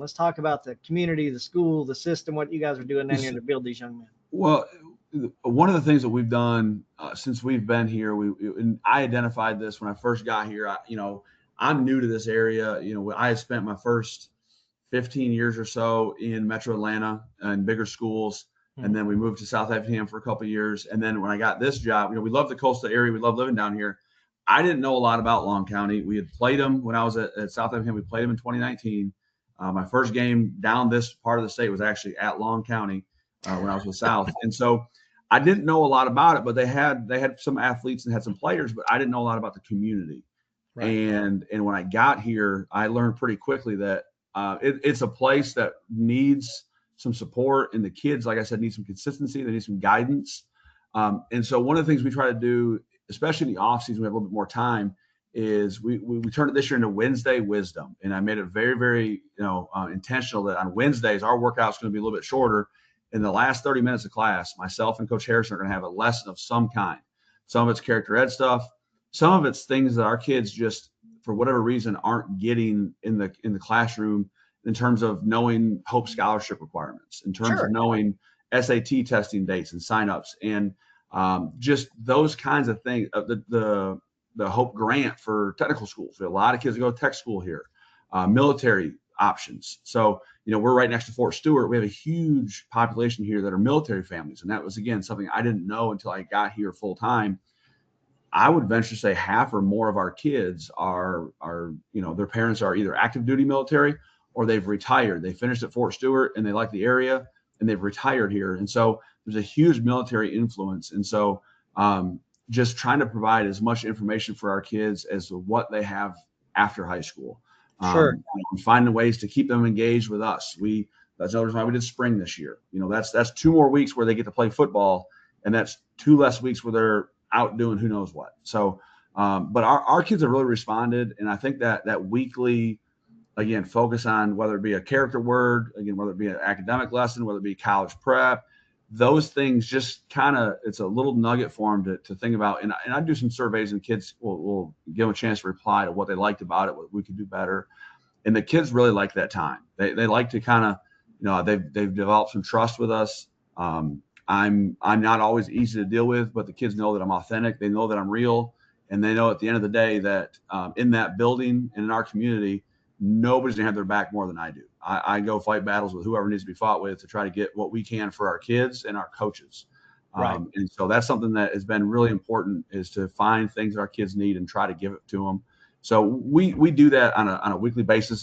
Let's talk about the community, the school, the system, what you guys are doing down here to build these young men. Well, one of the things that we've done since we've been here, and I identified this when I first got here. I'm new to this area. I had spent my first 15 years or so in Metro Atlanta and bigger schools. And then we moved to South Effingham for a couple of years. And then when I got this job, we love the coastal area. We love living down here. I didn't know a lot about Long County. We had played them when I was at South Effingham. We played them in 2019. My first game down this part of the state was actually at Long County when I was with South. And so I didn't know a lot about it, but they had some athletes and had some players, but I didn't know a lot about the community. Right. And when I got here, I learned pretty quickly that it's a place that needs some support, and the kids, like I said, need some consistency. They need some guidance. And so one of the things we try to do, especially in the off season, we have a little bit more time, is we turned it this year into Wednesday Wisdom. And I made it very, very, intentional that on Wednesdays, our workout's going to be a little bit shorter. In the last 30 minutes of class, myself and Coach Harrison are going to have a lesson of some kind. Some of it's character ed stuff. Some of it's things that our kids just, for whatever reason, aren't getting in the classroom, in terms of knowing Hope Scholarship requirements, in terms of knowing SAT testing dates and signups, and just those kinds of things. The Hope grant for technical schools. We have a lot of kids that go to tech school here, military options. So, we're right next to Fort Stewart. We have a huge population here that are military families. And that was, again, something I didn't know until I got here full time. I would venture to say half or more of our kids are their parents are either active duty military or they've retired. They finished at Fort Stewart and they like the area and they've retired here. And so there's a huge military influence. And so just trying to provide as much information for our kids as to what they have after high school. Finding ways to keep them engaged with us. That's another reason why we did spring this year. That's 2 more weeks where they get to play football, and that's 2 less weeks where they're out doing who knows what. So, but our kids have really responded, and I think that weekly, again, focus on whether it be a character word, again, whether it be an academic lesson, whether it be college prep, those things just kind of, it's a little nugget for them to think about. And I do some surveys, and kids will give them a chance to reply to what they liked about it, what we could do better. And the kids really like that time. They like to kind of, they've developed some trust with us. I'm not always easy to deal with, but the kids know that I'm authentic. They know that I'm real. And they know at the end of the day that in that building and in our community, nobody's gonna have their back more than I do. I go fight battles with whoever needs to be fought with to try to get what we can for our kids and our coaches. Right. And so that's something that has been really important, is to find things that our kids need and try to give it to them. So we do that on a weekly basis.